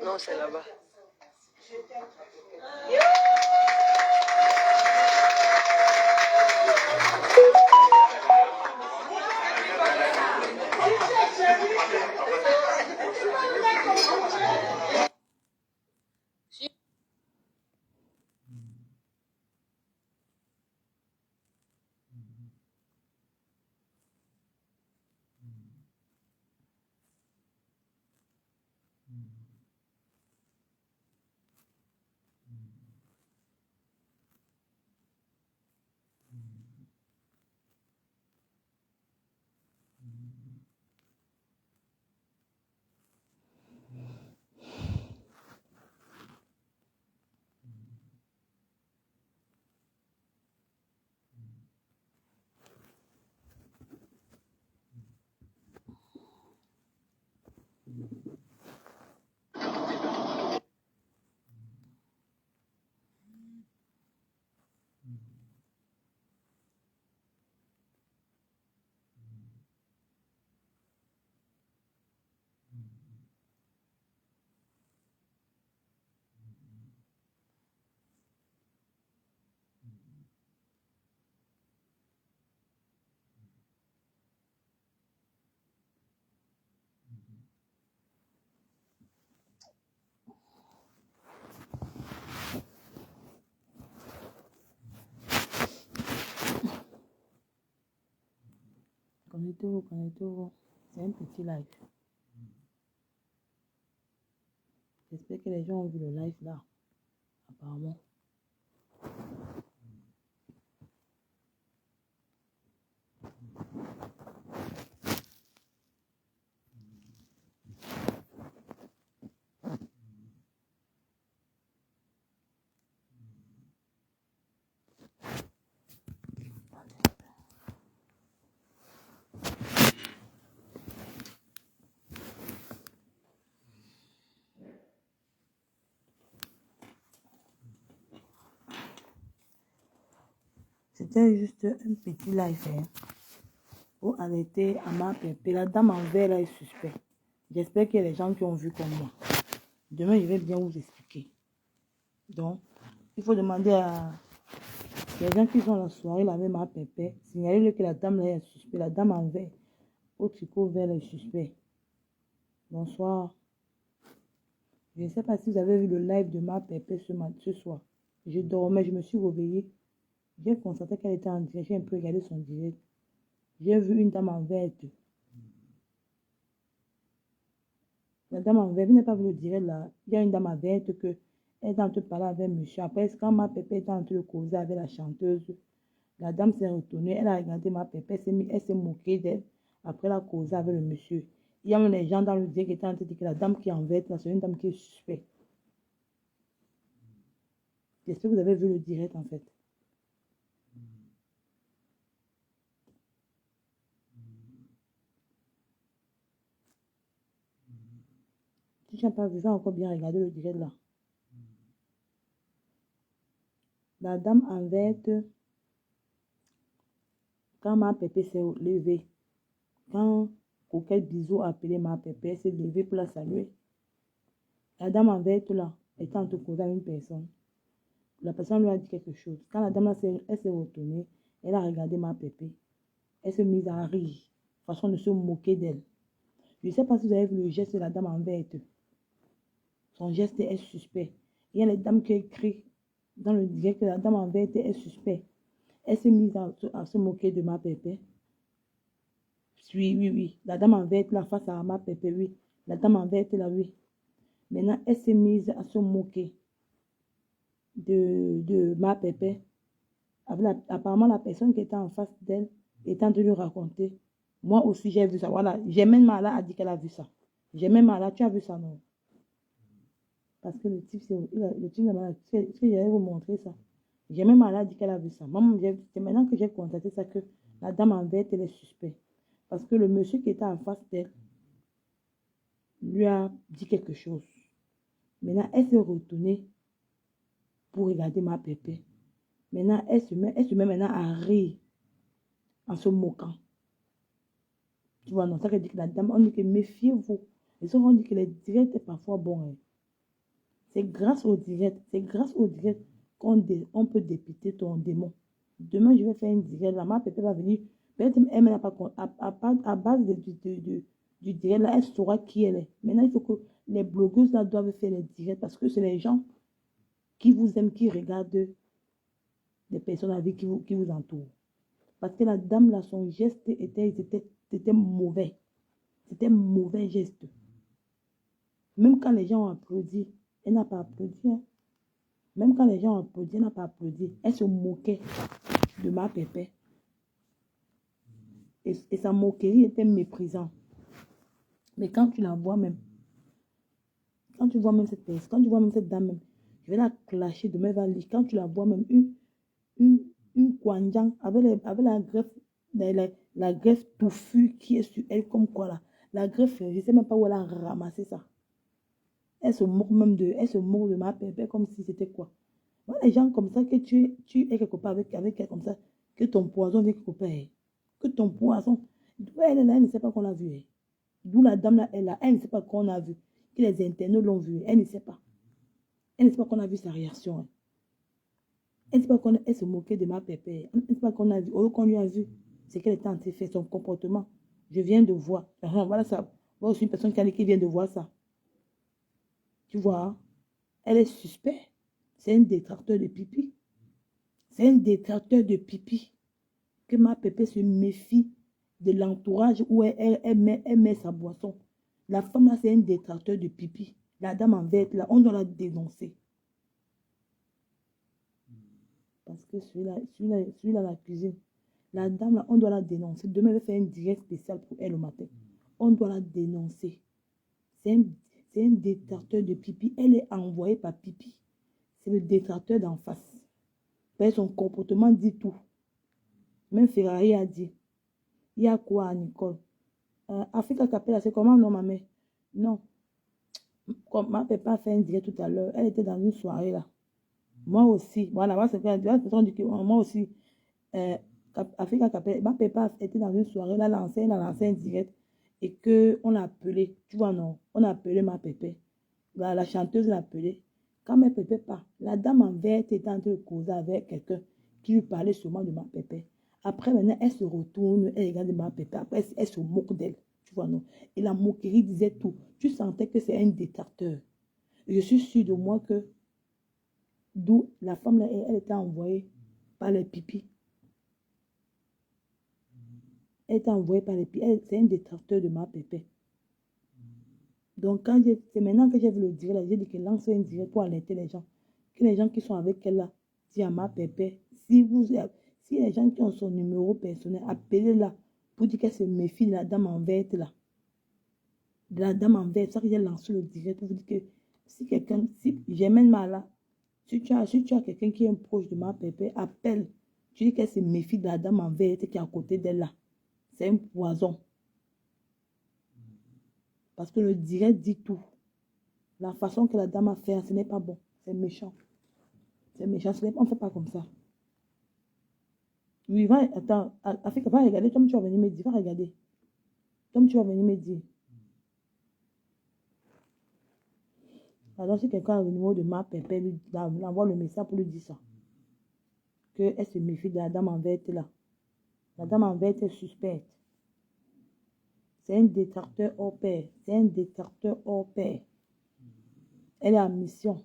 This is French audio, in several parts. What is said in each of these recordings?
Non, c'est là-bas. Connectez-vous. C'est un petit live. J'espère que les gens ont vu le live là. Apparemment. C'était juste un petit live. Pour arrêter à ma pépé. La dame en vert là est suspect. J'espère qu'il y a des gens qui ont vu comme moi. Demain, je vais bien vous expliquer. Donc, il faut demander à les gens qui sont à la soirée, la même à pépé. Signaler que la dame là est suspect. La dame en vert, au tricot vert est suspect. Bonsoir. Je ne sais pas si vous avez vu le live de ma pépé ce soir. Je dormais, je me suis réveillée. J'ai constaté qu'elle était en direct. J'ai un peu regardé son direct. J'ai vu une dame en verte. La dame en vert, vous n'avez pas vu le direct là. Il y a une dame en verte que elle est en train de parler avec monsieur. Après, quand ma pépé était en train de causer avec la chanteuse, la dame s'est retournée. Elle a regardé ma pépé, elle s'est moquée d'elle. Après, elle a causé avec le monsieur. Il y a même les gens dans le direct qui étaient en train de dire que la dame qui est en vert, c'est une dame qui est suspecte. J'espère que vous avez vu le direct en fait. Si tu n'as pas vu, j'ai encore bien regardé le direct là. La dame en verte, quand ma pépé s'est levée, quand Coquette Bisou a appelé ma pépé, elle s'est levée pour la saluer. La dame en verte là, était en train de causer avec une personne. La personne lui a dit quelque chose. Quand la dame là, elle s'est retournée, elle a regardé ma pépé. Elle s'est mise à rire, façon de se moquer d'elle. Je ne sais pas si vous avez vu le geste de la dame en verte. Son geste est suspect. Il y a les dames qui écrivent dans le direct que la dame en verte est suspect. Elle s'est mise à se moquer de ma pépé. Oui. La dame en verte là, face à ma pépé, oui. La dame en verte là, oui. Maintenant, elle s'est mise à se moquer de ma pépé. Apparemment, la personne qui était en face d'elle était en train de lui raconter. Moi aussi, j'ai vu ça. Voilà. J'ai même Mala a dit qu'elle a vu ça. J'ai même Mala, tu as vu ça, non? Parce que le type, le type, j'allais vous montrer ça. J'ai même Mala a dit qu'elle a vu ça. C'est maintenant que j'ai constaté ça que la dame en verte, elle est suspecte. Parce que le monsieur qui était en face d'elle lui a dit quelque chose. Maintenant, elle s'est retournée pour regarder ma pépé. Maintenant, elle se met maintenant à rire en se moquant. Tu vois, non, ça veut dire que la dame, on dit que méfiez-vous. Et ça, on dit que les directs est parfois bon. Hein. C'est grâce au direct on peut dépiter ton démon. Demain, je vais faire une direct. La mère Pépé va venir. Peut-être elle n'a pas à base du direct, là, elle saura qui elle est. Maintenant, il faut que les blogueuses là doivent faire les directs parce que c'est les gens qui vous aiment, qui regardent les personnes avec qui vous entourent. Parce que la dame là, son geste c'était mauvais. C'était mauvais geste. Même quand les gens ont applaudi, elle n'a pas applaudi. Hein. Même quand les gens ont applaudi, elle n'a pas applaudi. Elle se moquait de ma pépé. Et sa moquerie était méprisante. Mais quand tu la vois même, quand tu vois même cette personne, quand tu vois même cette dame même, je vais la clasher demain, elle va lire. Quand tu la vois même, une kwanjang avec la greffe, la greffe touffue qui est sur elle comme quoi là. La greffe, je ne sais même pas où elle a ramassé ça. Elle se moque même elle se moque de ma pépé comme si c'était quoi. Voilà, les gens comme ça que tu es quelque part avec elle comme ça, que ton poison vient quelque part. Que ton poison. Elle est là, elle ne sait pas qu'on l'a vu. D'où la dame là, elle ne sait pas qu'on a vu. Que les internautes l'ont vu. Elle ne sait pas. Elle ne sait pas qu'on a vu sa réaction. Hein. Elle ne sait pas qu'elle se moquait de ma pépé. Elle ne sait pas qu'on a vu. Au lieu qu'on lui a vu, c'est qu'elle était en train de faire son comportement. Je viens de voir. Voilà ça. Voilà aussi une personne qui vient de voir ça. Tu vois, hein? Elle est suspecte. C'est un détracteur de pipi. C'est un détracteur de pipi. Que ma pépé se méfie de l'entourage où elle met sa boisson. La femme là, c'est un détracteur de pipi. La dame en vert là, on doit la dénoncer. Parce que celui-là, la cuisine. La dame là, on doit la dénoncer. Demain, elle va faire un direct spécial pour elle au matin. On doit la dénoncer. C'est un détracteur de pipi. Elle est envoyée par pipi. C'est le détracteur d'en face. Son comportement dit tout. Même Ferrari a dit. Il y a quoi à Nicole? Africa Capella, c'est comment non, ma mère? Non. Comme ma papa a fait un direct tout à l'heure. Elle était dans une soirée là. Moi aussi. Voilà, moi aussi. Africa Capella, ma papa était dans une soirée là, elle a lancé un direct. Et qu'on l'a appelé. Tu vois, non? On a appelé ma pépé. La chanteuse l'a appelé. Quand ma pépé part, la dame en vert était en train de causer avec quelqu'un qui lui parlait sûrement de ma pépé. Après, maintenant, elle se retourne, elle regarde ma pépé. Après, elle se moque d'elle. Tu vois, non? Et la moquerie disait tout. Tu sentais que c'est un détracteur. Et je suis sûre de moi que d'où la femme, là, elle était envoyée par les pipis. Elle était envoyée par les pipis. C'est un détracteur de ma pépé. Donc, c'est maintenant que j'ai vu le direct, là, j'ai dit que lance un direct pour alerter les gens. Que les gens qui sont avec elle là, disent à ma pépé, si les gens qui ont son numéro personnel, appelez-la pour dire qu'elle se méfie de la dame en verte là. De la dame en verte, c'est ça que j'ai lancé le direct pour vous dire que si j'ai même mal là, si tu as quelqu'un qui est proche de ma pépé, appelle. Tu dis qu'elle se méfie de la dame en verte qui est à côté d'elle là. C'est un poison. Parce que le direct dit tout. La façon que la dame a fait, ce n'est pas bon. C'est méchant. C'est méchant. On ne fait pas comme ça. Oui, attends. Afrique, va regarder. Comme tu vas venir me dire. Va regarder. Comme tu vas venir me dire. Alors, si quelqu'un a le numéro de ma pépé, lui envoie le message pour lui dire ça. Qu'elle se méfie de la dame en verte là. La dame en verte est suspecte. C'est un détracteur hors pair. C'est un détracteur hors pair. Elle est en mission.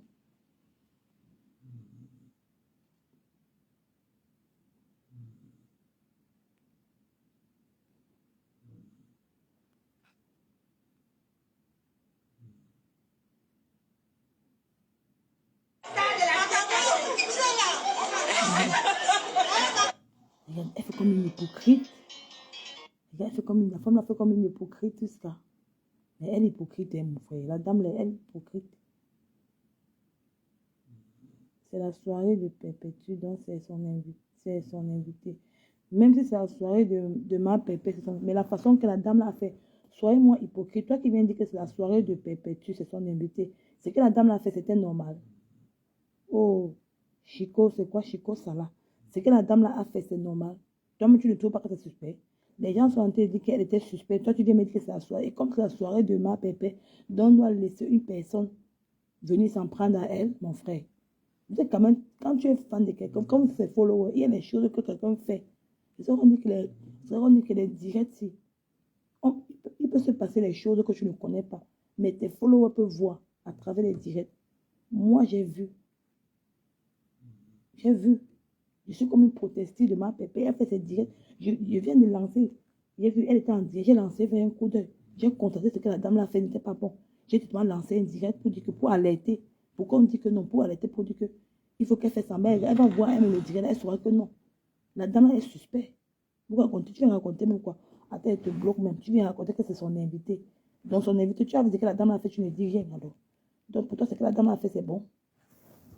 Regarde, elle fait comme une hypocrite. Regarde, la femme l'a fait comme une hypocrite, tout ça. Mais elle est hypocrite, hein, mon frère. La dame, elle est hypocrite. C'est la soirée de Perpétue, donc c'est son invité. Même si c'est la soirée de ma Pépé, mais la façon que la dame l'a fait, soyez moins hypocrite. Toi qui viens dire que c'est la soirée de Perpétue, c'est son invité. Ce que la dame l'a fait, c'était normal. Oh, Chico, c'est quoi Chico, ça là? Ce que la dame là a fait, c'est normal. Toi, mais tu ne trouves pas que c'est suspect. Les gens sont en train de dire qu'elle était suspecte. Toi, tu viens me dire que c'est la soirée. Et comme c'est la soirée de ma pépé, donc on doit laisser une personne venir s'en prendre à elle, mon frère. Vous savez quand même, quand tu es fan de quelqu'un, comme c'est follower, il y a des choses que quelqu'un fait. C'est ça qu'on dit que les directs, si, il peut se passer les choses que tu ne connais pas. Mais tes followers peuvent voir à travers les directs. Moi, j'ai vu. J'ai vu. Je suis comme une protestée de ma pépé. Elle fait ses directs. Je viens de lancer. J'ai vu, elle était en direct. J'ai lancé vers un coup d'œil. J'ai constaté ce que la dame l'a fait n'était pas bon. J'ai tout lancé un direct pour dire que pour alerter. Pourquoi on dit que non? Pour alerter, pour dire que il faut qu'elle fasse sa mère. Elle va voir elle le direct. Elle saura que non. La dame est suspecte. Vous racontez, tu viens raconter même quoi? Attends, elle te bloque même. Tu viens raconter que c'est son invité. Donc son invité, tu as dit que la dame l'a fait, tu ne dis rien alors. Donc pour toi, c'est que la dame l'a fait, c'est bon.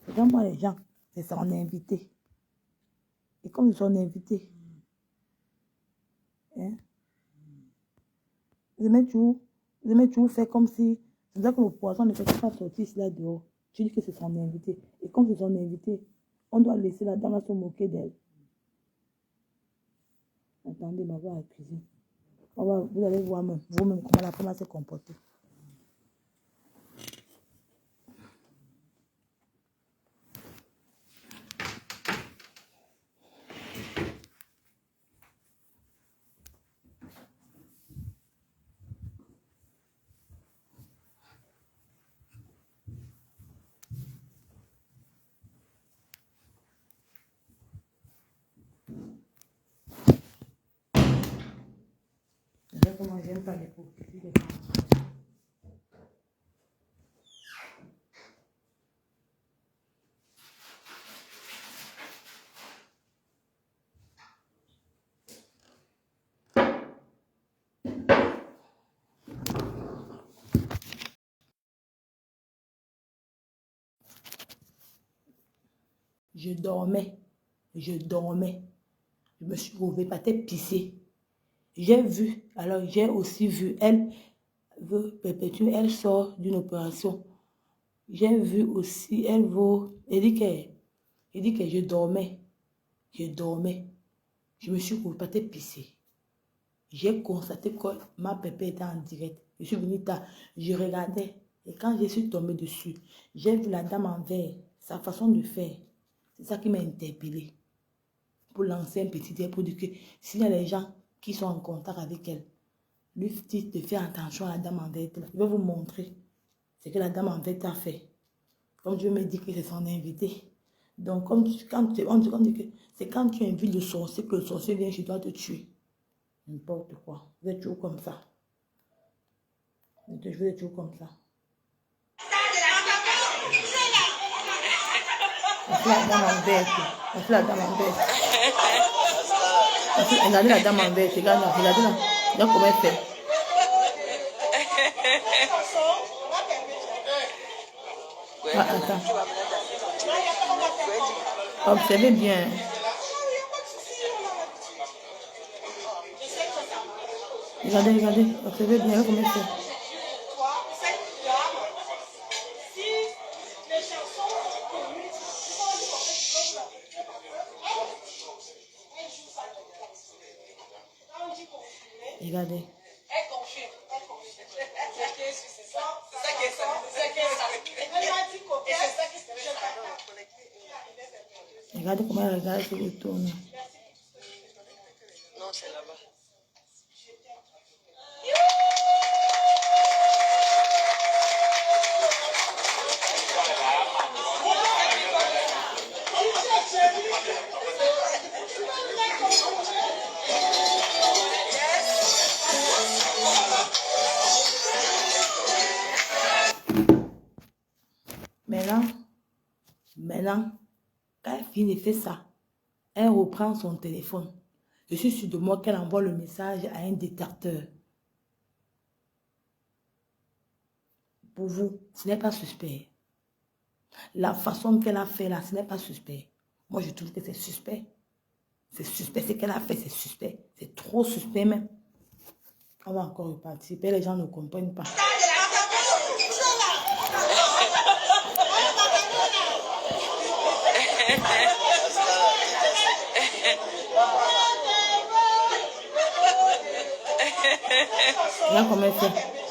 Regarde-moi les gens. C'est son invité. Et comme ils sont invités, hein, vous aimez toujours faire comme si, c'est ça que le poisson ne fait pas sortir là dehors. Tu dis que c'est son invité. Et comme c'est son invité, on doit laisser la dame se moquer d'elle. Attendez, ma voix à la cuisine. Vous allez voir vous-même comment la femme va se comporter. Je sais comment j'aime pas les hypocrisie des gens. Je dormais. Je me suis réveillée par tête pissée. J'ai vu, alors j'ai aussi vu, elle veut perpétuer, elle sort d'une opération. J'ai vu aussi, elle dit que je dormais. Je me suis réveillée par tête pissée. J'ai constaté que ma pépé était en direct. Je suis venue tard, je regardais. Et quand je suis tombée dessus, j'ai vu la dame en verre, sa façon de faire. C'est ça qui m'a interpellée. Pour lancer un petit dé, pour dire que s'il y a des gens qui sont en contact avec elle, lui dit de faire attention à la dame en verre. Je vais vous montrer ce que la dame en verre a fait. Comme Dieu me dit que c'est son invité. Donc, on dit que c'est quand tu invites le sorcier que le sorcier vient chez toi te tuer. N'importe quoi. Vous êtes toujours comme ça. Vous êtes toujours comme ça. On fait la dame en verte. Regardez la dame en verte. Regardez là. Regarde comment elle fait. Ah, attends. Observez bien. Regardez. Observez bien comment elle fait. Regardez. Regardez comment elle regarde, se retourne. Non, c'est là-bas. Maintenant, quand elle finit de faire ça, elle reprend son téléphone. Je suis sûre de moi qu'elle envoie le message à un détecteur. Pour vous, ce n'est pas suspect. La façon qu'elle a fait là, ce n'est pas suspect. Moi, je trouve que c'est suspect. C'est suspect. Ce qu'elle a fait, c'est suspect. C'est trop suspect même. On va encore repartir. Les gens ne comprennent pas. Regarde comment elle fait.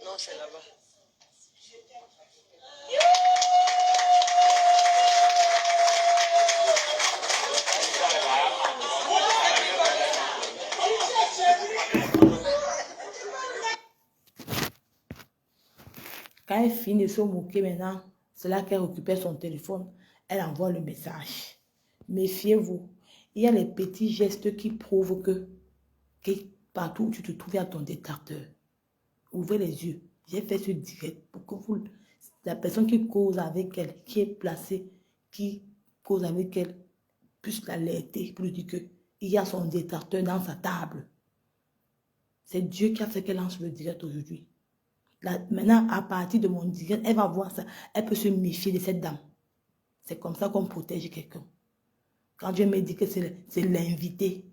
Non, c'est là-bas. Quand elle finit de se moquer maintenant, c'est là qu'elle récupère son téléphone. Elle envoie le message. Méfiez-vous. Il y a les petits gestes qui prouvent que partout où tu te trouves à ton détracteur. Ouvrez les yeux. J'ai fait ce direct pour que vous, la personne qui cause avec elle, qui est placée, qui cause avec elle, puisse l'alerter pour lui dire qu'il y a son détracteur dans sa table. C'est Dieu qui a fait qu'elle lance le direct aujourd'hui. Maintenant, à partir de mon direct, elle va voir ça. Elle peut se méfier de cette dame. C'est comme ça qu'on protège quelqu'un. Quand Dieu me dit que c'est l'invité,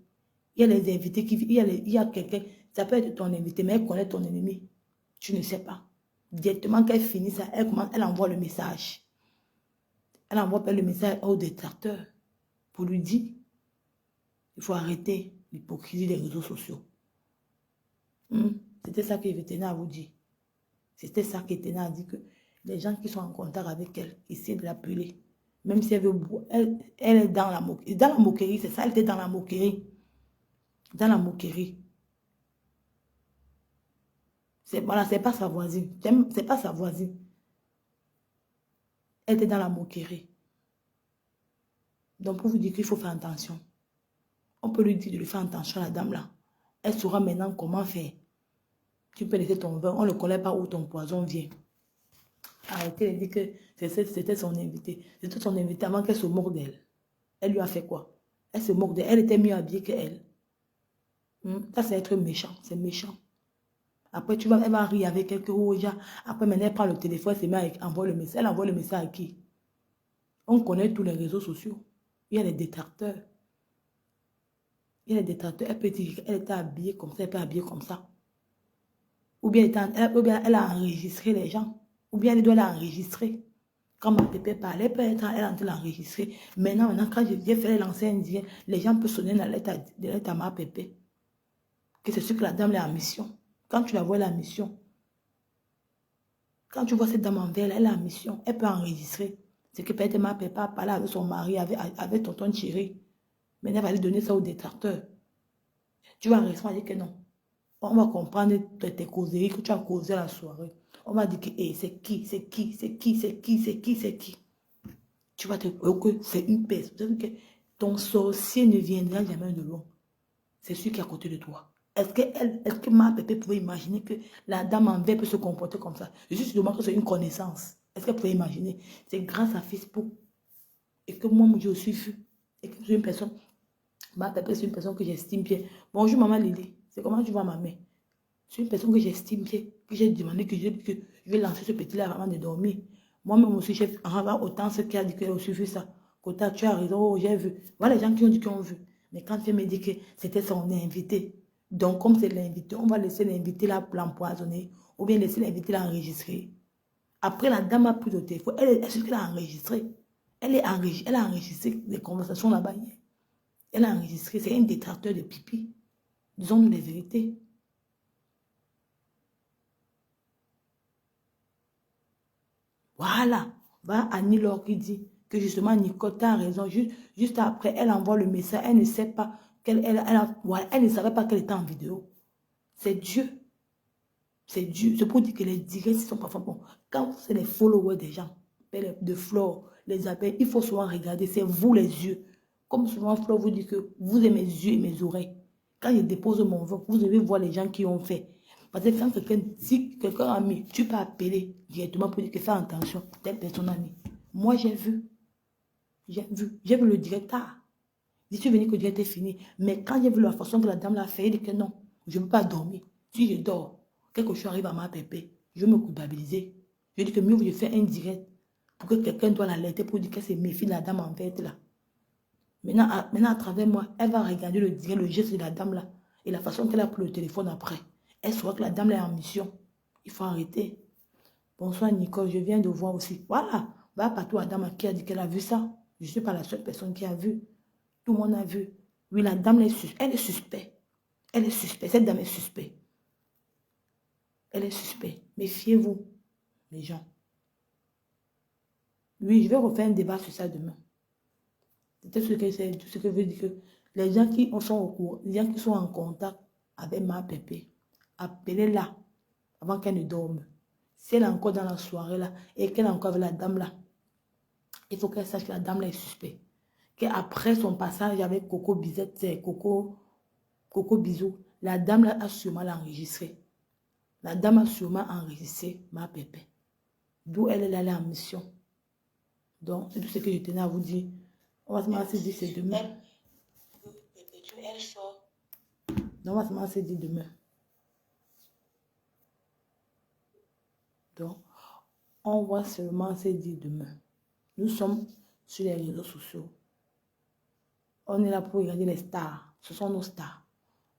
il y a les invités qui... Il y a quelqu'un, ça peut être ton invité, mais elle connaît ton ennemi. Tu ne sais pas. Directement qu'elle finit ça, elle envoie le message. Elle envoie le message au détracteur pour lui dire, il faut arrêter l'hypocrisie des réseaux sociaux. C'était ça que je tenais à vous dire. C'était ça qui tenait à dire que les gens qui sont en contact avec elle, essayent de l'appeler. Même si elle veut... Elle est dans la moquerie. Dans la moquerie, c'est ça, elle était dans la moquerie. Dans la moquerie. Voilà, c'est pas sa voisine. C'est pas sa voisine. Elle était dans la moquerie. Donc, pour vous dire qu'il faut faire attention. On peut lui dire de lui faire attention à la dame là. Elle saura maintenant comment faire. Tu peux laisser ton vin, on ne connaît pas où ton poison vient. Arrêtez de dire que c'était son invité. C'était son invité avant qu'elle se moque d'elle. Elle lui a fait quoi? Elle se moque d'elle. Elle était mieux habillée qu'elle. Ça, c'est être méchant. C'est méchant. Après, elle va rire avec quelqu'un. Après, maintenant, elle prend le téléphone, elle se met à envoyer le message. Elle envoie le message à qui? On connaît tous les réseaux sociaux. Il y a les détracteurs. Il y a les détracteurs. Elle peut dire qu'elle était habillée comme ça, elle peut habiller comme ça. Ou bien elle a enregistré les gens. Ou bien elle doit l'enregistrer. Quand ma pépé parlait, elle est en train de l'enregistrer. Maintenant, quand j'ai fait l'ancien direct, les gens peuvent sonner la lettre à ma pépé. Que c'est ce que la dame est en mission. Quand tu la vois, elle est en mission. Quand tu vois cette dame en verre, elle est en mission. Elle peut enregistrer. C'est que peut-être ma pépé a parlé avec son mari, avec tonton Thierry. Maintenant, elle va lui donner ça au détracteur. Tu vas répondre que non. On va comprendre tes causeries que tu as causé la soirée. On va dire que c'est qui. Tu vas te que c'est une personne que ton sorcier ne viendra jamais de loin. C'est celui qui est à côté de toi. Est-ce que ma pépé pouvait imaginer que la dame en verre peut se comporter comme ça? Je suis demande que c'est une connaissance. Est-ce qu'elle pouvait imaginer? C'est grâce à Facebook. Et que moi, je suis vue. Et que je suis une personne. Ma pépé, c'est une personne que j'estime bien. Bonjour, maman Lily. C'est comment tu vois ma mère? C'est une personne que j'estime bien. Que j'ai demandé que je vais lancer ce petit-là avant de dormir. Moi-même aussi, j'ai autant ce qui a dit qu'elle a aussi vu ça. Kota, tu as raison, j'ai vu. Voilà les gens qui ont dit qu'ils ont vu. Mais quand tu me dis que c'était son invité, donc comme c'est l'invité, on va laisser l'invité là l'empoisonner ou bien laisser l'invité l'enregistrer. Après, la dame a pris le téléphone. Est-ce qu'elle a enregistré? Elle a enregistré les conversations là-bas. Elle a enregistré. C'est un détracteur de pipi. Disons-nous les vérités. Voilà. Va Annie Laure qui dit que justement Nicole a raison. Juste après, elle envoie le message. Elle ne sait pas elle ne savait pas qu'elle était en vidéo. C'est Dieu. C'est Dieu. C'est pour dire que les directs sont parfois bons. Quand c'est les followers des gens, de Flore, les abeilles, il faut souvent regarder. C'est vous les yeux. Comme souvent Flore vous dit que vous êtes mes yeux et mes oreilles. Quand je dépose mon vote, vous devez voir les gens qui ont fait. Parce que quand si quelqu'un a mis, tu peux appeler directement pour dire que fais attention, telle personne a mis. Moi, j'ai vu. J'ai vu le direct tard. Je suis venu que le direct est fini. Mais quand j'ai vu la façon que la dame l'a fait, il dit que non, je ne peux pas dormir. Si je dors, quelque chose arrive à ma pépé, je vais me culpabiliser. Je dis que mieux je fais un direct pour que quelqu'un doit l'alerter pour dire que c'est méfie de la dame en fait là. Maintenant, à travers moi, elle va regarder le direct, le geste de la dame là. Et la façon qu'elle a pris le téléphone après. Elle saura que la dame là est en mission. Il faut arrêter. Bonsoir Nicole, je viens de voir aussi. Voilà. Va partout à dame qui a dit qu'elle a vu ça. Je ne suis pas la seule personne qui a vu. Tout le monde a vu. Oui, la dame, elle est suspecte. Elle est suspecte. Cette dame est suspecte. Elle est suspecte. Méfiez-vous, les gens. Oui, je vais refaire un débat sur ça demain. C'est ce que veut dire que les gens qui sont au courant, les gens qui sont en contact avec ma pépé, appelez-la avant qu'elle ne dorme. Si elle est encore dans la soirée là et qu'elle est encore avec la dame là, il faut qu'elle sache que la dame là est suspecte. Qu'après son passage avec Coco Bizette, Coco Bisou, la dame là a sûrement l'enregistré. La dame a sûrement enregistré ma pépé. D'où elle est allée en mission. Donc, c'est tout ce que je tenais à vous dire. On va se dire c'est demain. Elle sort. Donc, on va se dire demain. Donc, on va seulement se dire demain. Nous sommes sur les réseaux sociaux. On est là pour regarder les stars. Ce sont nos stars.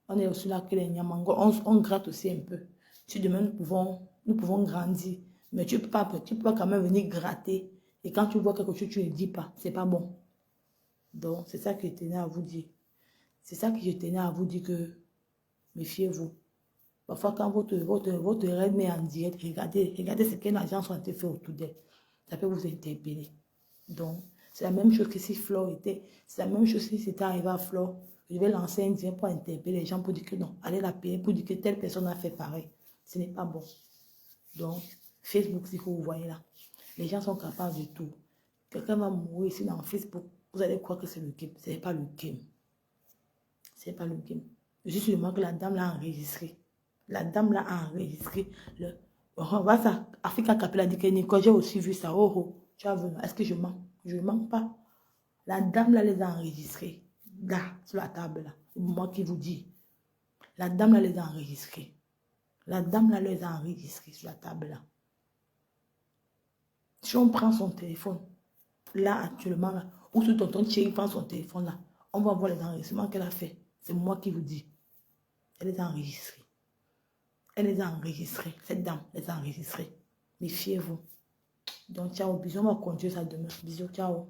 On est aussi là que les Nyamango. On gratte aussi un peu. Si demain nous pouvons grandir. Mais tu ne peux pas quand même venir gratter. Et quand tu vois quelque chose, tu ne dis pas. C'est pas bon. Donc, c'est ça que je tenais à vous dire. C'est ça que je tenais à vous dire que méfiez-vous. Parfois, quand votre rêve met en direct, regardez ce qu'une agence a fait autour d'elle. Ça peut vous interpeller. Donc, c'est la même chose que si Flore était. C'est la même chose si c'était arrivé à Flore. Je vais lancer un direct pour interpeller les gens pour dire que non. Allez la payer pour dire que telle personne a fait pareil. Ce n'est pas bon. Donc, Facebook, c'est ce que vous voyez là. Les gens sont capables de tout. Quelqu'un va mourir ici dans Facebook. Vous allez croire que c'est le game. Ce n'est pas le game. Ce n'est pas le game. Juste le moment que la dame l'a enregistré. La dame l'a enregistré. On va ça. Africa Capella dit que Nicole, j'ai aussi vu ça. Oh, oh. Tu as vu. Est-ce que je mens? Je ne mens pas. La dame là les a enregistrés. Là, sur la table là. C'est moi qui vous dis. La dame là les a enregistrés. La dame là les a enregistrés sur la table là. Si on prend son téléphone, là actuellement, là, ou si tonton Thierry prend son téléphone là, on va voir les enregistrements qu'elle a fait. C'est moi qui vous dis. Elle les a enregistrés. Elle les a enregistrés. Cette dame les a enregistrés. Méfiez-vous. Donc, ciao. Bisous. On va continuer ça demain. Bisous. Ciao.